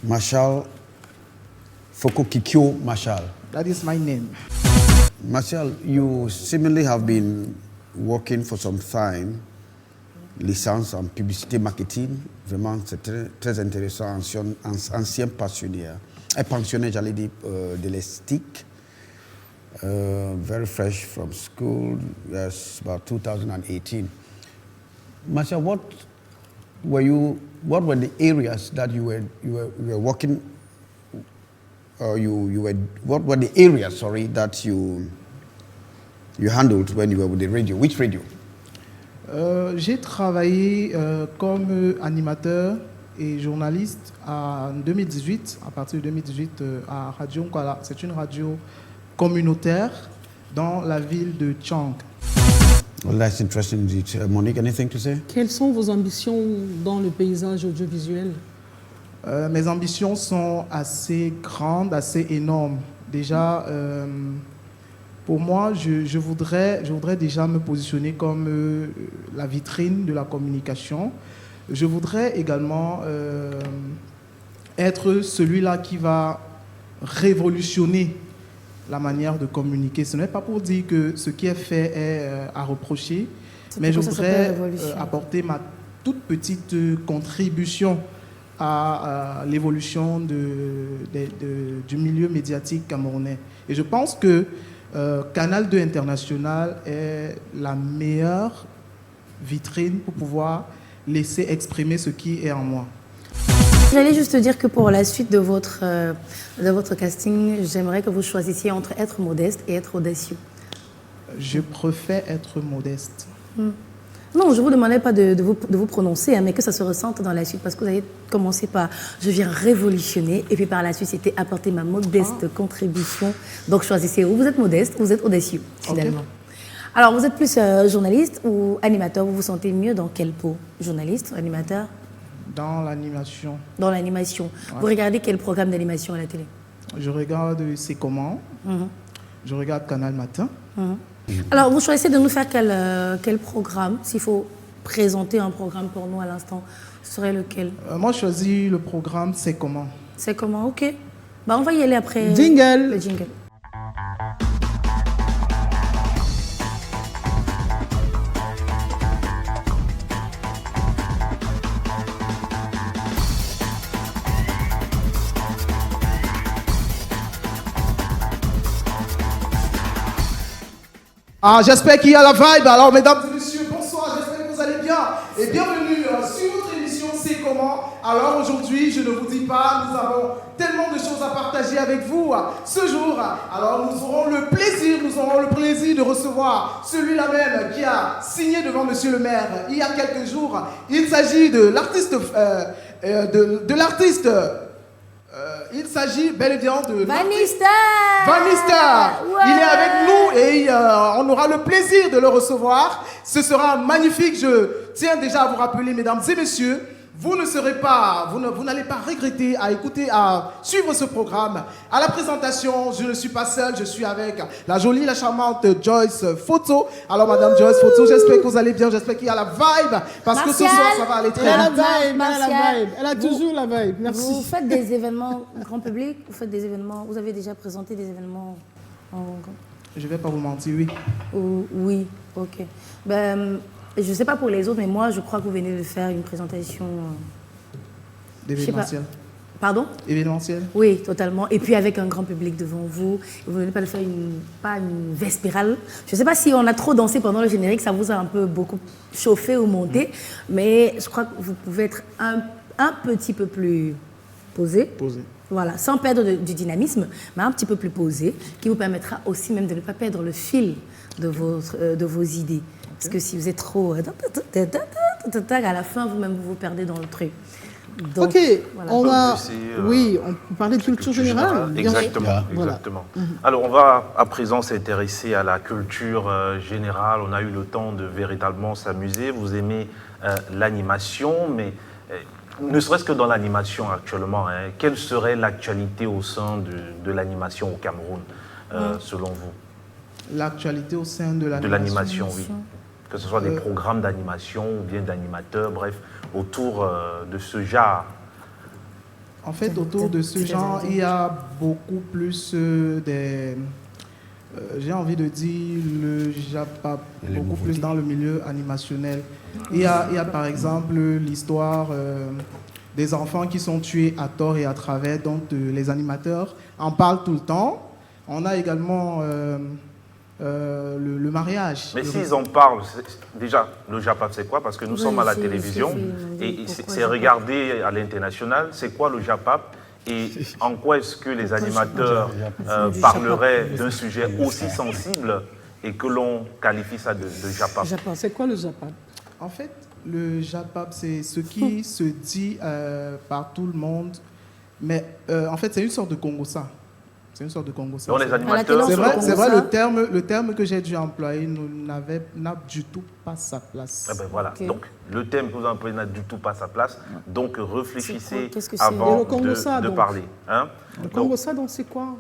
Marshall Fokokikyo Marshall. That is my name. Marshall, you seemingly have been working for some time, licence en publicité marketing. Vraiment, c'est très intéressant, ancien passionné, pensionnaire, j'allais dire, de l'esthétique. Very fresh from school, yes, about 2018. Marshall, what were the areas that you were working? What were the areas, sorry, that you handled when you were with the radio? Which radio? J'ai travaillé comme animateur et journaliste en 2018, à partir de 2018 à Radio Nkwala. C'est une radio communautaire dans la ville de Tchang. Well, that's interesting. Monique, anything to say? Quelles sont vos ambitions dans le paysage audiovisuel? Mes ambitions sont assez grandes, assez énormes. Déjà, pour moi, je voudrais déjà me positionner comme la vitrine de la communication. Je voudrais également être celui-là qui va révolutionner la manière de communiquer. Ce n'est pas pour dire que ce qui est fait est à reprocher, mais je voudrais apporter ma toute petite contribution à l'évolution du milieu médiatique camerounais. Et je pense que Canal 2 International est la meilleure vitrine pour pouvoir laisser exprimer ce qui est en moi. J'allais juste dire que pour la suite de votre casting, j'aimerais que vous choisissiez entre être modeste et être audacieux. Je préfère être modeste. Non, je ne vous demandais pas de vous prononcer, hein, mais que ça se ressente dans la suite, parce que vous avez commencé par « je viens révolutionner » et puis par la suite, c'était « apporter ma modeste contribution ». Donc choisissez où vous êtes modeste, ou vous êtes audacieux, finalement. Okay. Alors, vous êtes plus journaliste ou animateur? Vous vous sentez mieux dans quelle peau? Journaliste, animateur? Dans l'animation. Dans l'animation. Ouais. Vous regardez quel programme d'animation à la télé? Je regarde C'est comment. Je regarde Canal Matin. Alors, vous choisissez de nous faire quel programme? S'il faut présenter un programme pour nous à l'instant, ce serait lequel? Moi, je choisis le programme C'est comment. C'est comment, ok. Bah, on va y aller après. Jingle. Le jingle. Ah, j'espère qu'il y a la vibe. Alors, mesdames et messieurs, bonsoir. J'espère que vous allez bien. Et bienvenue sur votre émission C'est comment. Alors, aujourd'hui, je ne vous dis pas, nous avons tellement de choses à partager avec vous ce jour. Alors, nous aurons le plaisir de recevoir celui-là même qui a signé devant Monsieur le maire il y a quelques jours. Il s'agit de l'artiste, il s'agit bel et bien de Vanista. Ouais. Il est avec nous et on aura le plaisir de le recevoir. Ce sera magnifique. Je tiens déjà à vous rappeler, mesdames et messieurs, vous n'allez pas regretter à suivre ce programme. À la présentation, je ne suis pas seul, je suis avec la jolie, la charmante Joyce Photo. Alors, madame Joyce Photo, j'espère que vous allez bien, j'espère qu'il y a la vibe, parce que ce soir, ça va aller très bien. Elle a toujours la vibe, merci. Vous faites des événements grand public, vous avez déjà présenté des événements Je ne vais pas vous mentir, oui. Oui, ok. Je ne sais pas pour les autres, mais moi, je crois que vous venez de faire une présentation... d'événementiel. Pardon? Événementiel. Oui, totalement. Et puis avec un grand public devant vous. Vous ne venez pas de faire pas une vespérale. Je ne sais pas si on a trop dansé pendant le générique, ça vous a un peu beaucoup chauffé ou monté, mais je crois que vous pouvez être un petit peu plus posé. Voilà, sans perdre du dynamisme, mais un petit peu plus posé, qui vous permettra aussi même de ne pas perdre le fil de vos idées. Parce que si vous êtes trop... à la fin, vous-même, vous perdez dans le truc. Donc, ok, voilà. on parlait de culture générale. Exactement, exactement. Alors, on va à présent s'intéresser à la culture générale. On a eu le temps de véritablement s'amuser. Vous aimez l'animation, mais ne serait-ce que dans l'animation actuellement, quelle serait l'actualité au sein de l'animation au Cameroun, selon vous? L'actualité au sein de l'animation. De l'animation, oui. Que ce soit des programmes d'animation ou bien d'animateurs, bref, autour de ce genre? En fait, autour de ce genre, il y a beaucoup plus des... j'ai envie de dire le Japap, beaucoup plus dans le milieu animationnel. Il y a par exemple l'histoire des enfants qui sont tués à tort et à travers, donc les animateurs en parlent tout le temps. On a également le mariage. Mais s'ils en parlent, déjà, le Japap, c'est quoi? Parce que nous sommes à la télévision et c'est regardé à l'international. C'est quoi le Japap? Et en quoi est-ce que les animateurs parleraient d'un sujet aussi sensible et que l'on qualifie ça de Japap? C'est quoi le Japap? En fait, le Japap, c'est ce qui se dit par tout le monde. Mais en fait, c'est une sorte de Congosa. C'est une sorte de Congosa. Donc les animateurs... C'est vrai, le terme que j'ai dû employer n'a du tout pas sa place. Ah ben voilà. Okay. Donc le terme que vous employez n'a du tout pas sa place. Donc réfléchissez -ce avant de parler. Hein? Le Congosa, donc c'est quoi?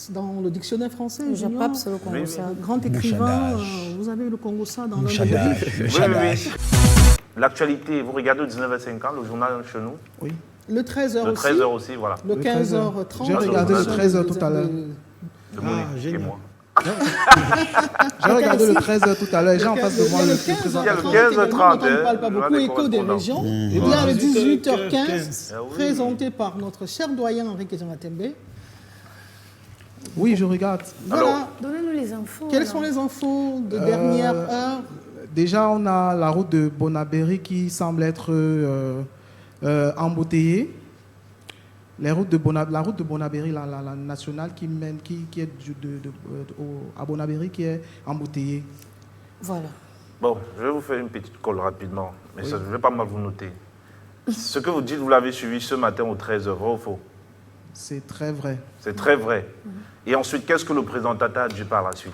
Dans le dictionnaire français, le Japap, c'est le Congosa. Oui. Grand écrivain, vous avez le Congosa dans le oui. L'actualité, vous regardez au 19h50, le journal chez nous? Oui. Le 13h le 13h aussi, voilà. Le 15h30. J'ai regardé le 13h tout à l'heure. Et moi. J'ai regardé le 13h tout à l'heure et j'ai en face de moi le 15h30. Il y a le 15h30. On ne parle pas beaucoup, écho des régions. Il y a le 18h15, présenté par notre cher doyen Henrique Jamatembe. Oui, je regarde. Voilà. Donnez-nous les infos. Quelles sont les infos de dernière heure? Déjà, on a la route de Bonabéry qui semble être embouteillée. La route de Bonabéry, la nationale qui est à Bonabéry, qui est embouteillée. Voilà. Bon, je vais vous faire une petite colle rapidement, mais ça, je ne vais pas mal vous noter. Ce que vous dites, vous l'avez suivi ce matin au 13h, vrai ou faux? C'est très vrai. C'est très vrai. Et ensuite, qu'est-ce que le présentateur a dit par la suite?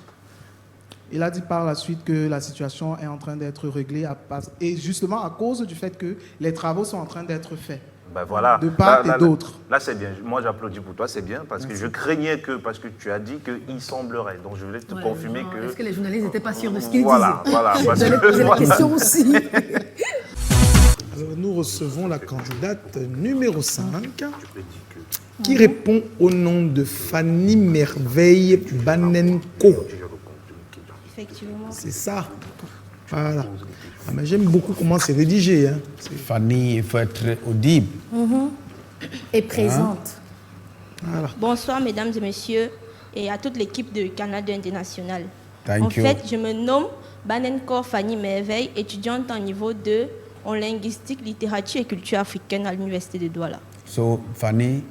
Il a dit par la suite que la situation est en train d'être réglée et justement à cause du fait que les travaux sont en train d'être faits. Ben voilà. De part et d'autre. Là, c'est bien. Moi, j'applaudis pour toi, c'est bien, parce que je craignais parce que tu as dit qu'il semblerait. Donc, je voulais te confirmer que... Est-ce que les journalistes n'étaient pas sûrs de ce qu'ils disaient? Voilà. J'allais poser la question aussi. Alors, nous recevons la candidate numéro 5 qui répond au nom de Fanny Merveille Banenko. Effectivement. C'est ça. Voilà. Ah, mais j'aime beaucoup comment c'est rédigé. Hein. Fanny, il faut être audible. Et présente. Voilà. Bonsoir, mesdames et messieurs, et à toute l'équipe de Canada International. En fait, je me nomme Banenko Fanny Merveille, étudiante en niveau 2 en linguistique, littérature et culture africaine à l'université de Douala. So, Fanny,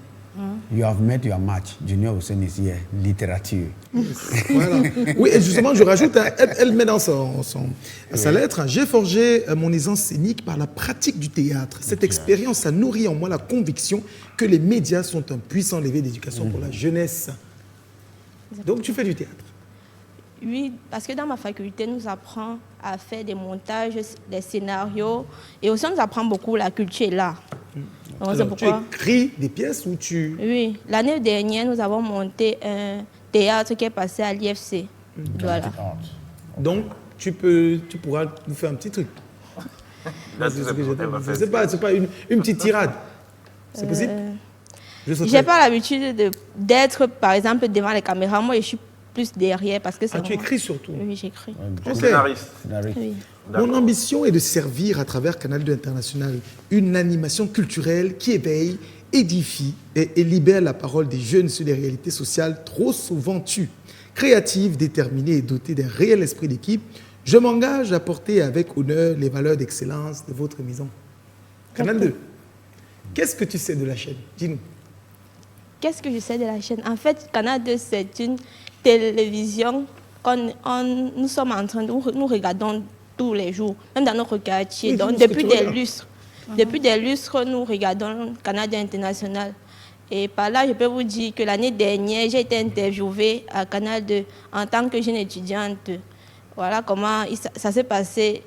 you have met your match. Junior Hussein is here, littérature. Voilà. Oui, et justement, je rajoute, elle met dans sa lettre, j'ai forgé mon aisance scénique par la pratique du théâtre. Cette expérience a nourri en moi la conviction que les médias sont un puissant levier d'éducation pour la jeunesse. Donc, tu fais du théâtre? Oui, parce que dans ma faculté, nous apprenons à faire des montages, des scénarios, et aussi on nous apprend beaucoup la culture et l'art. Alors, tu écris des pièces ou tu... Oui, l'année dernière, nous avons monté un théâtre qui est passé à l'IFC. Voilà. Donc, tu pourras nous faire un petit truc. C'est pas une petite tirade. C'est possible? Je n'ai pas l'habitude d'être, par exemple, devant les caméras. Moi, je suis plus derrière parce que c'est... tu écris surtout? Oui, j'écris. Scénariste. Oui. Mon ambition est de servir à travers Canal 2 International une animation culturelle qui éveille, édifie et libère la parole des jeunes sur des réalités sociales trop souvent tues. Créative, déterminée et dotée d'un réel esprit d'équipe, je m'engage à porter avec honneur les valeurs d'excellence de votre maison. Canal 2, qu'est-ce que tu sais de la chaîne? Dis-nous. Qu'est-ce que je sais de la chaîne? En fait, Canal 2, c'est une télévision nous sommes en train de... Nous regardons tous les jours, même dans notre quartier. Oui, donc, depuis des lustres, nous regardons Canada International. Et par là, je peux vous dire que l'année dernière, j'ai été interviewée à Canal 2 en tant que jeune étudiante. Voilà comment ça s'est passé.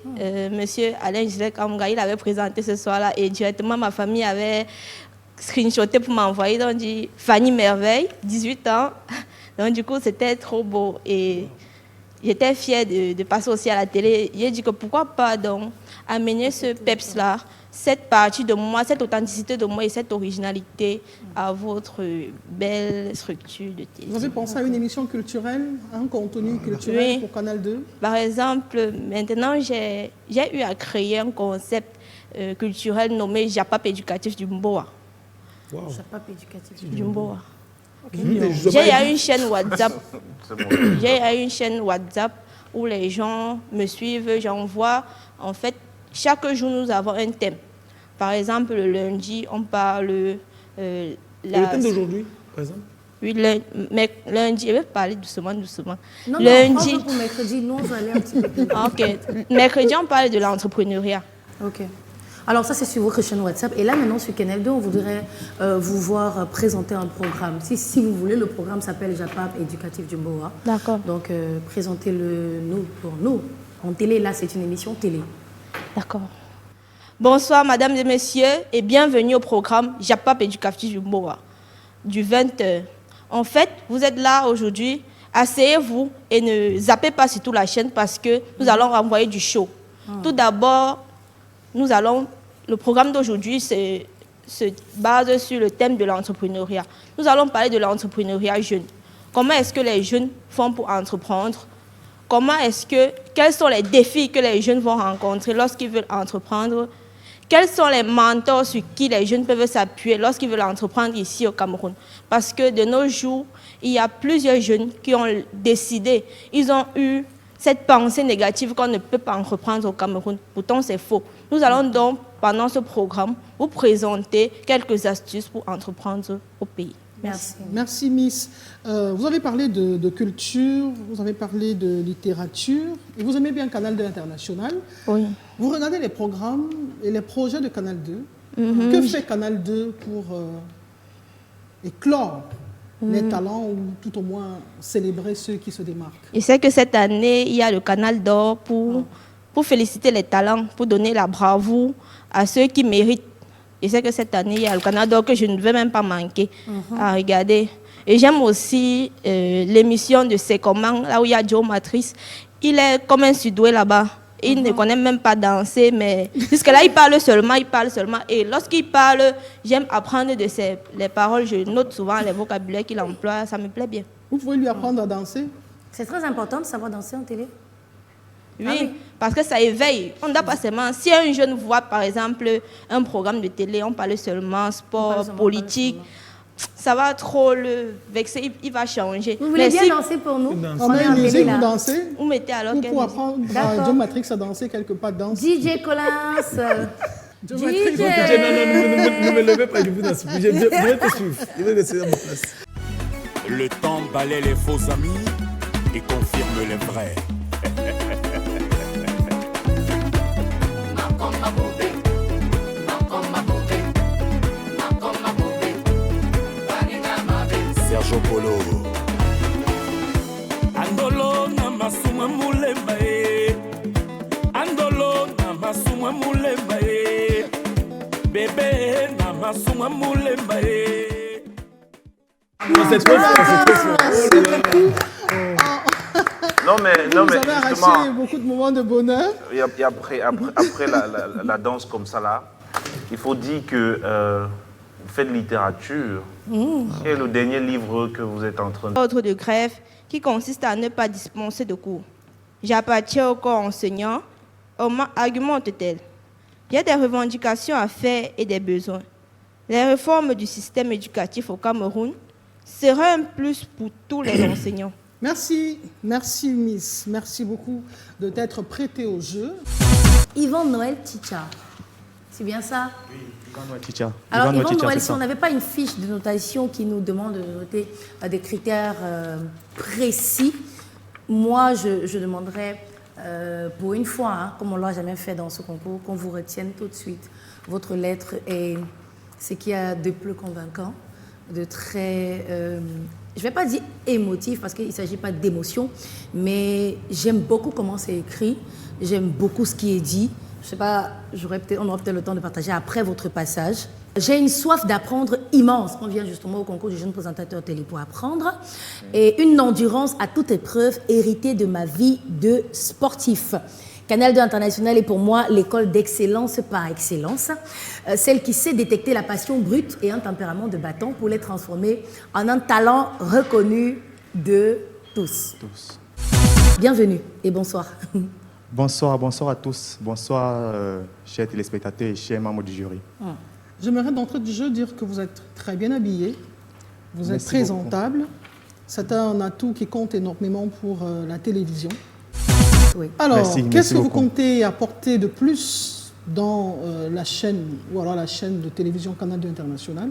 Monsieur Alain Gilek Amga, il avait présenté ce soir-là et directement ma famille avait screenshoté pour m'envoyer. Donc, dit Fanny Merveille, 18 ans. Donc, du coup, c'était trop beau. Et j'étais fière de passer aussi à la télé. J'ai dit que pourquoi pas donc amener ce peps-là, cette partie de moi, cette authenticité de moi et cette originalité à votre belle structure de télé. Vous avez pensé à une émission culturelle, un contenu culturel pour Canal 2? Par exemple, maintenant, j'ai eu à créer un concept culturel nommé Japap éducatif du Mboa. Wow. Japap éducatif du Mboa. Okay. J'ai une chaîne WhatsApp. J'ai une chaîne WhatsApp où les gens me suivent. J'envoie, en fait, chaque jour, nous avons un thème. Par exemple, le lundi, on parle... le thème d'aujourd'hui, par exemple? Oui, lundi, je vais parler doucement. Non, lundi... Non, pour mercredi, nous, on va aller un petit peu plus. Ok. Mercredi, on parle de l'entrepreneuriat. Ok. Alors ça, c'est sur votre chaîne WhatsApp. Et là, maintenant, sur Canal 2, on voudrait vous voir présenter un programme. Si vous voulez, le programme s'appelle Japap éducatif du Mboa. D'accord. Donc, présentez-le pour nous. En télé, là, c'est une émission télé. D'accord. Bonsoir, mesdames et messieurs, et bienvenue au programme Japap éducatif du Mboa, du 20h. En fait, vous êtes là aujourd'hui, asseyez-vous et ne zappez pas sur toute la chaîne parce que nous allons renvoyer du show. Tout d'abord, le programme d'aujourd'hui se base sur le thème de l'entrepreneuriat. Nous allons parler de l'entrepreneuriat jeune. Comment est-ce que les jeunes font pour entreprendre? Quels sont les défis que les jeunes vont rencontrer lorsqu'ils veulent entreprendre? Quels sont les mentors sur qui les jeunes peuvent s'appuyer lorsqu'ils veulent entreprendre ici au Cameroun? Parce que de nos jours, il y a plusieurs jeunes qui ont décidé, ils ont eu cette pensée négative qu'on ne peut pas entreprendre au Cameroun. Pourtant, c'est faux. Nous allons donc, pendant ce programme, vous présenter quelques astuces pour entreprendre au pays. Merci. Merci, Miss. Vous avez parlé de culture, vous avez parlé de littérature, et vous aimez bien Canal 2 International. Oui. Vous regardez les programmes et les projets de Canal 2. Que fait Canal 2 pour éclore les talents ou tout au moins célébrer ceux qui se démarquent? Je sais que cette année, il y a le Canal d'Or pour féliciter les talents, pour donner la bravoure à ceux qui méritent. Je sais que cette année, il y a le Canal d'Or que je ne veux même pas manquer à regarder. Et j'aime aussi l'émission de C'est comment, là où il y a Joe Matrice. Il est comme un sudoué là-bas. Il ne connaît même pas danser, mais jusque-là, il parle seulement. Et lorsqu'il parle, j'aime apprendre de les paroles. Je note souvent les vocabulaires qu'il emploie. Ça me plaît bien. Vous pouvez lui apprendre à danser? C'est très important de savoir danser en télé. Oui, parce que ça éveille. On ne doit pas seulement... Si un jeune voit, par exemple, un programme de télé, on parle seulement sport, politique, ça va trop le vexer, il va changer. Vous voulez bien danser pour nous? On met une musique, vous dansez? Vous mettez alors quelle musique? Pour apprendre à John Matrix à danser quelque part de danse. DJ Collins. John Matrix. Ne me levez pas, je vous danse. Je vais te suivre. Je vais rester dans ma place. Le temps balaie les faux amis et confirme les vrais. Sergio Polo. Andolo na masuma mulemba e. Andolo na masuma mulemba e. Bébé na masuma mulemba e. Non mais vous avez arraché beaucoup de moments de bonheur. Et après la danse comme ça là, il faut dire que vous faites littérature. Quel est le dernier livre que vous êtes en train de... Ordre de grève qui consiste à ne pas dispenser de cours. J'appartiens au corps enseignant. Comment argumente-t-elle? Il y a des revendications à faire et des besoins. Les réformes du système éducatif au Cameroun seraient un plus pour tous les enseignants. Merci, merci Miss. Merci beaucoup de t'être prêtée au jeu. Yvan Noël Ticha, c'est bien ça? Oui, Yvan Noël Ticha. Alors Yvan Noël, si on n'avait pas une fiche de notation qui nous demande de noter des critères précis, moi je demanderais pour une fois, comme on ne l'a jamais fait dans ce concours, qu'on vous retienne tout de suite votre lettre et ce qu'il y a de plus convaincant, de très... je ne vais pas dire émotif parce qu'il ne s'agit pas d'émotion, mais j'aime beaucoup comment c'est écrit, j'aime beaucoup ce qui est dit. Je ne sais pas, on aura peut-être le temps de partager après votre passage. J'ai une soif d'apprendre immense. On vient justement au concours du jeune présentateur télé pour apprendre. Et une endurance à toute épreuve héritée de ma vie de sportif. Canal 2 International est pour moi l'école d'excellence par excellence, celle qui sait détecter la passion brute et un tempérament de battant pour les transformer en un talent reconnu de tous. Bienvenue et bonsoir. Bonsoir à tous. Bonsoir, chers téléspectateurs et chers membres du jury. J'aimerais d'entrée de jeu dire que vous êtes très bien habillé, vous êtes présentable. C'est un atout qui compte énormément pour la télévision. Oui. Alors, qu'est-ce que vous comptez apporter de plus dans la chaîne, ou alors la chaîne de télévision Canal 2 International,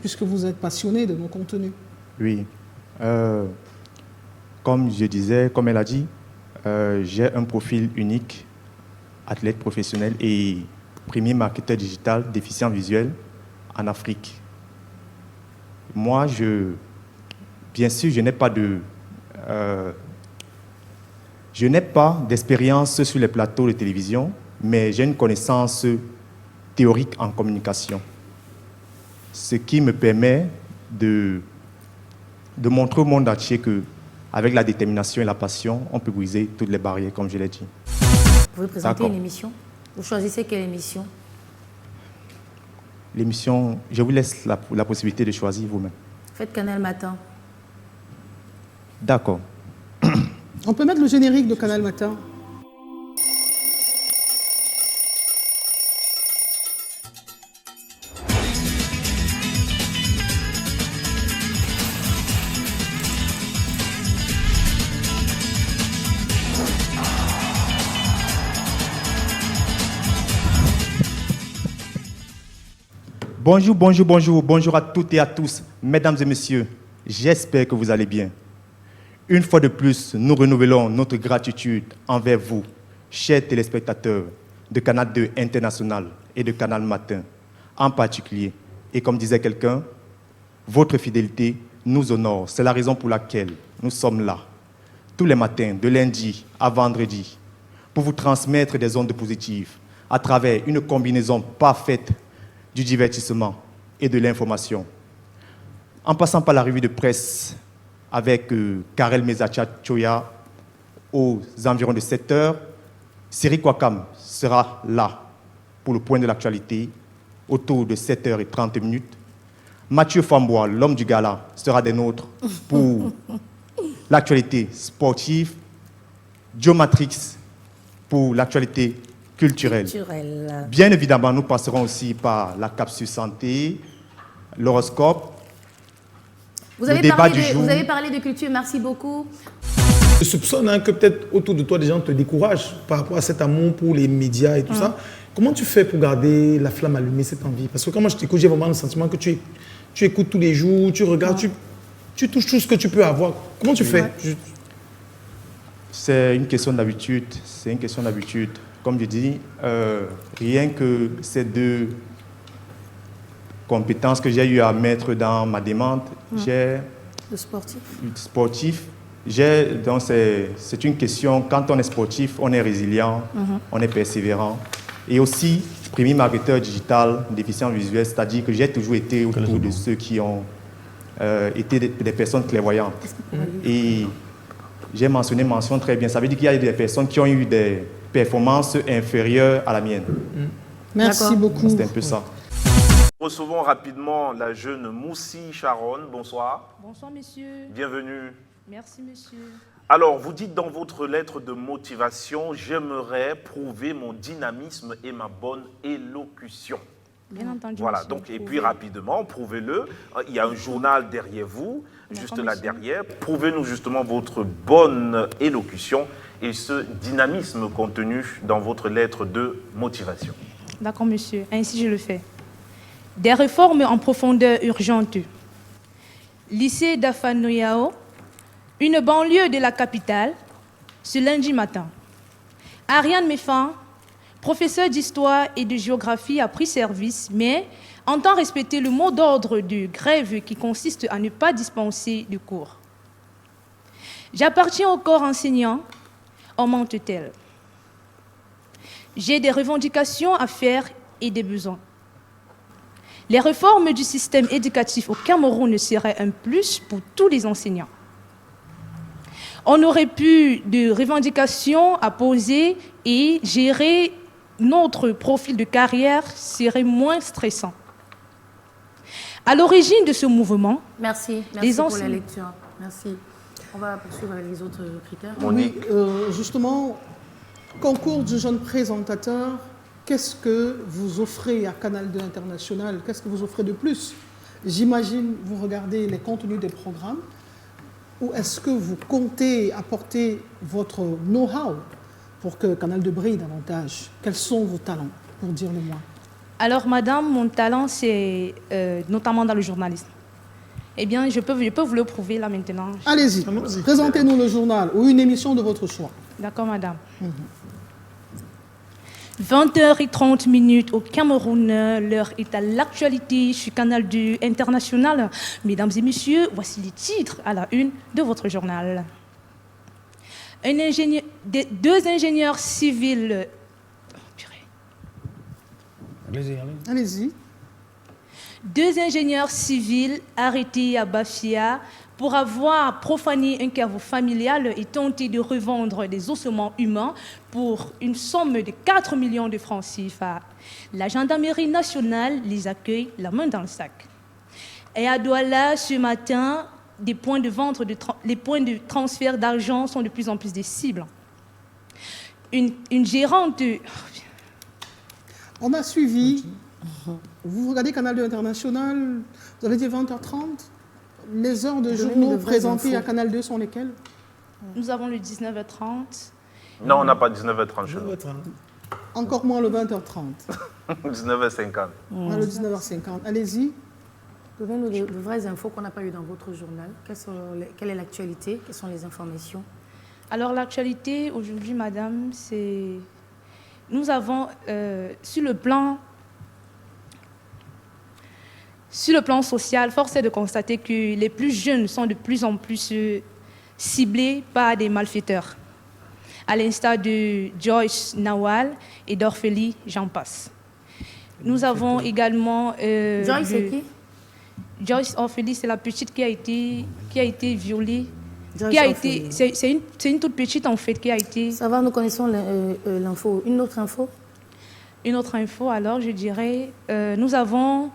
puisque vous êtes passionné de nos contenus? Oui. Comme je disais, comme elle a dit, j'ai un profil unique, athlète professionnel et premier marketeur digital déficient visuel en Afrique. Moi, bien sûr, je n'ai pas d'expérience sur les plateaux de télévision, mais j'ai une connaissance théorique en communication, ce qui me permet de montrer au monde entier qu'avec la détermination et la passion, on peut briser toutes les barrières, comme je l'ai dit. Vous pouvez présenter une émission? Vous choisissez quelle émission? L'émission, je vous laisse la possibilité de choisir vous-même. Faites Canal Matin. D'accord. On peut mettre le générique de Canal Matin. Bonjour à toutes et à tous, mesdames et messieurs. J'espère que vous allez bien. Une fois de plus, nous renouvelons notre gratitude envers vous, chers téléspectateurs de Canal 2 International et de Canal Matin, en particulier. Et comme disait quelqu'un, votre fidélité nous honore. C'est la raison pour laquelle nous sommes là, tous les matins, de lundi à vendredi, pour vous transmettre des ondes positives à travers une combinaison parfaite du divertissement et de l'information. En passant par la revue de presse avec Karel Mezacha-Choya aux environs de 7 heures, Siri Kwakam sera là pour le point de l'actualité autour de 7h30. Mathieu Fambois, l'homme du gala, sera des nôtres pour l'actualité sportive. Joe Matrix pour l'actualité culturelle. Bien évidemment, nous passerons aussi par la capsule santé, l'horoscope, vous avez parlé de culture, merci beaucoup. Je soupçonne que peut-être autour de toi, des gens te découragent par rapport à cet amour pour les médias et tout ça. Comment tu fais pour garder la flamme allumée, cette envie? Parce que quand moi je t'écoute, j'ai vraiment le sentiment que tu écoutes tous les jours, tu regardes, tu touches tout ce que tu peux avoir. Comment tu fais? C'est une question d'habitude. Comme je dis, rien que ces deux compétences que j'ai eu à mettre dans ma demande, j'ai... Le sportif. Donc c'est une question, quand on est sportif, on est résilient, on est persévérant. Et aussi, premier marketeur digital déficient visuel, c'est-à-dire que j'ai toujours été autour de ceux qui ont été des personnes clairvoyantes. Et j'ai mention très bien. Ça veut dire qu'il y a des personnes qui ont eu des performances inférieures à la mienne. Merci beaucoup. C'est un peu ça. Recevons rapidement la jeune Moussi Sharon. Bonsoir. Bonsoir, monsieur. Bienvenue. Merci, monsieur. Alors, vous dites dans votre lettre de motivation, j'aimerais prouver mon dynamisme et ma bonne élocution. Bien entendu. Voilà, monsieur, donc, et puis rapidement, prouvez-le. Il y a un journal derrière vous, juste là derrière. Prouvez-nous justement votre bonne élocution et ce dynamisme contenu dans votre lettre de motivation. D'accord, monsieur. Ainsi, je le fais. Des réformes en profondeur urgentes. Lycée d'Afanoyao, une banlieue de la capitale, ce lundi matin. Ariane Meffan, professeur d'histoire et de géographie, a pris service, mais entend respecter le mot d'ordre de grève qui consiste à ne pas dispenser de cours. J'appartiens au corps enseignant, on monte-t-elle. J'ai des revendications à faire et des besoins. Les réformes du système éducatif au Cameroun seraient un plus pour tous les enseignants. on aurait plus de revendications à poser et gérer notre profil de carrière serait moins stressant. À l'origine de ce mouvement, merci pour la lecture. Merci. On va poursuivre avec les autres critères. Oui, justement, concours du jeune présentateur, qu'est-ce que vous offrez à Canal 2 International? Qu'est-ce que vous offrez de plus? J'imagine, vous regardez les contenus des programmes, ou est-ce que vous comptez apporter votre know-how pour que Canal 2 brille davantage? Quels sont vos talents, pour dire le moins? Alors, madame, mon talent, c'est notamment dans le journalisme. Eh bien, je peux vous le prouver là maintenant. Allez-y, présentez-nous le journal ou une émission de votre choix. D'accord, madame. 20h30 au Cameroun, l'heure est à l'actualité sur Canal 2 International. Mesdames et messieurs, voici les titres à la une de votre journal. Deux ingénieurs civils... Allez-y. Deux ingénieurs civils arrêtés à Bafia pour avoir profané un caveau familial et tenté de revendre des ossements humains pour une somme de 4 millions de francs CFA. La gendarmerie nationale les accueille la main dans le sac. Et à Douala, ce matin, les points de transfert d'argent sont de plus en plus des cibles. Une gérante... On a suivi, vous regardez Canal 2 International, vous avez dit 20h30, les heures de journaux présentées à Canal 2 sont lesquelles? Nous avons le 19h30. Non, on n'a pas 19h30 chez nous. Encore moins le 20h30. 19h50. On a le 19h50. Allez-y. Donnez-nous de vraies infos qu'on n'a pas eues dans votre journal. Quelle est l'actualité? Quelles sont les informations? Alors l'actualité aujourd'hui, madame, c'est... Nous avons, sur le plan social, force est de constater que les plus jeunes sont de plus en plus ciblés par des malfaiteurs, à l'instar de Joyce Nawal et d'Orphélie, j'en passe. Nous avons également... Joyce, c'est qui? Joyce Orphélie, c'est la petite qui a été violée. C'est une toute petite en fait qui a été... Ça va, nous connaissons l'info. Une autre info? Une autre info, alors je dirais, nous avons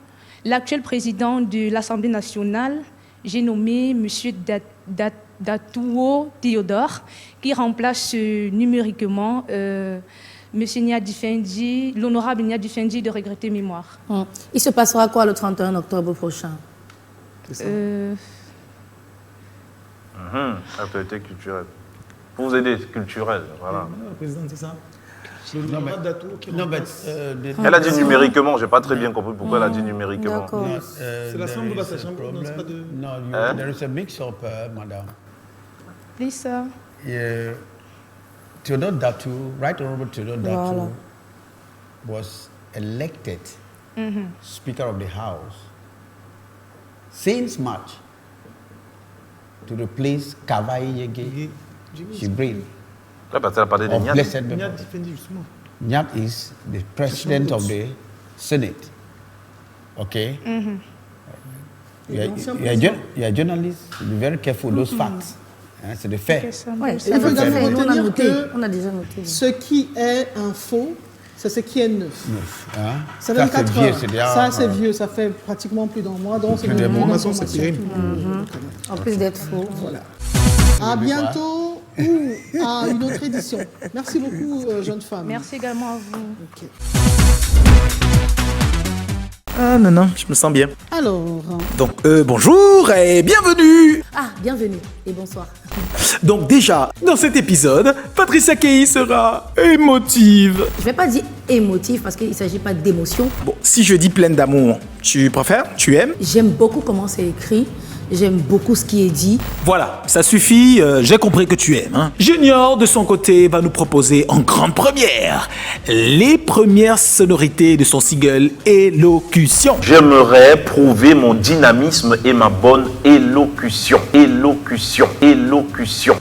l'actuel président de l'Assemblée nationale, j'ai nommé M. Datouo Théodore, qui remplace numériquement M. Niadi Fendi, l'honorable Niadi Fendi de regretter mémoire. Il se passera quoi le 31 octobre prochain? Actualité culturelle. Pour vous aider, culturelle, voilà. Le président, c'est ça. Elle a dit numériquement, je n'ai pas très bien compris pourquoi elle a dit numériquement. C'est la chambre ou sa chambre? Non, c'est pas de... No, there is a mix-up, madam. Please, sir. Yeah, Theodore Datu, Right Honorable Theodore Datu, was elected Speaker of the House since March to replace Kavai Yege Jibril. Parce qu'elle a parlé de Niat. Niat is the president of the Senate. Okay? You are a journalist, be very careful of those facts. C'est des faits. Il faut également retenir que ce qui est info, c'est ce qui est neuf. Ça, 24 heures. Ça, c'est vieux, ça fait pratiquement plus d'un mois. Donc, c'est des informations, c'est terrible. En plus d'être faux. Voilà. À bientôt ou à une autre édition. Merci beaucoup, jeune femme. Merci également à vous. Okay. Ah non, je me sens bien. Alors. Donc, bonjour et bienvenue. Ah, bienvenue et bonsoir. Donc déjà, dans cet épisode, Patricia Kei sera émotive. Je vais pas dire émotive parce qu'il ne s'agit pas d'émotion. Bon, si je dis pleine d'amour, tu préfères? Tu aimes? J'aime beaucoup comment c'est écrit. J'aime beaucoup ce qui est dit. Voilà, ça suffit, j'ai compris que tu aimes. Junior, de son côté, va nous proposer en grande première les premières sonorités de son single Élocution. J'aimerais prouver mon dynamisme et ma bonne élocution. Élocution, élocution.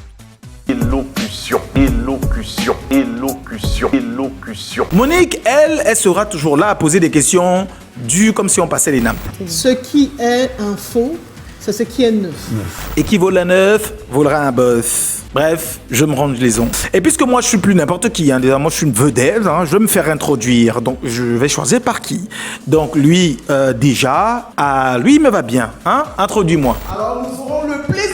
Élocution, élocution, élocution, élocution. Monique, elle sera toujours là à poser des questions dues comme si on passait les nappes. Ce qui est info, c'est ce qui est neuf. Et qui vaut la neuf, vaudra un bœuf. Bref, je me range les ongles. Et puisque moi, je suis plus n'importe qui, hein, déjà, moi, je suis une vedette, hein, je vais me faire introduire. Donc, je vais choisir par qui. Donc, lui, lui, il me va bien. Hein? Introduis-moi. Alors, nous aurons le plaisir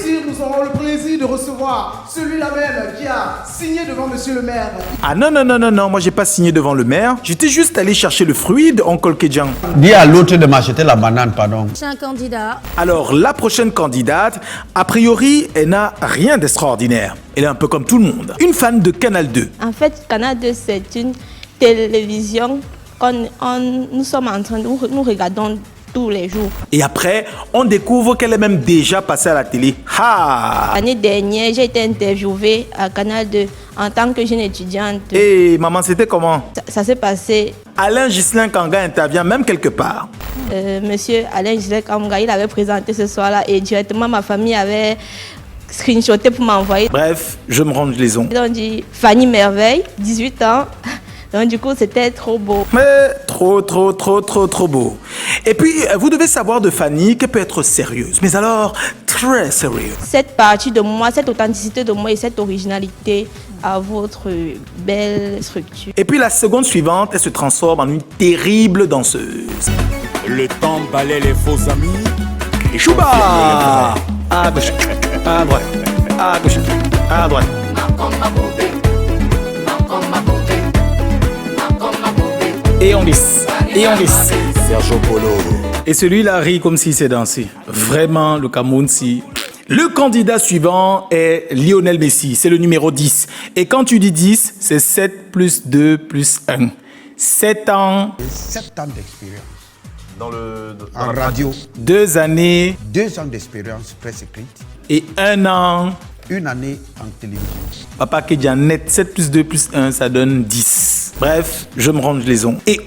de recevoir celui-là même qui a signé devant monsieur le maire. Ah non, moi, j'ai pas signé devant le maire. J'étais juste allé chercher le fruit de Oncle Kedjan. Dis à l'autre de m'acheter la banane, pardon. C'est un candidat. Alors, la prochaine candidate, a priori, elle n'a rien d'extraordinaire. Elle est un peu comme tout le monde. Une fan de Canal 2. En fait, Canal 2, c'est une télévision nous sommes en train de nous regardons tous les jours. Et après, on découvre qu'elle est même déjà passée à la télé. Ha! L'année dernière, j'ai été interviewée à Canal 2 en tant que jeune étudiante. Et maman, c'était comment? Ça s'est passé. Alain Ghislain Kanga intervient même quelque part. Monsieur Alain Ghislain Kanga, il avait présenté ce soir-là et directement ma famille avait screenshoté pour m'envoyer. Bref, je me range les ongles. Ils ont dit Fanny Merveille, 18 ans. Donc du coup, c'était trop beau. Mais trop beau. Et puis, vous devez savoir de Fanny qu'elle peut être sérieuse. Mais alors, très sérieuse. Cette partie de moi, cette authenticité de moi et cette originalité à votre belle structure. Et puis la seconde suivante, elle se transforme en une terrible danseuse. Le temps balaie les faux amis. Et Chouba! À gauche, à droite, à gauche, à droite. Et on glisse, Sergio Polo. Et celui-là rit comme s'il s'est dansé. Vraiment, le Cameroun, si... Le candidat suivant est Lionel Messi, c'est le numéro 10. Et quand tu dis 10, c'est 7 plus 2 plus 1. 7 ans. 7 ans d'expérience. Dans en radio. 2 années. 2 ans d'expérience presse écrite. Et 1 an. 1 année en télévision. Papa Kedjan net, 7 plus 2 plus 1, ça donne 10. Bref, je me range les ongles. Et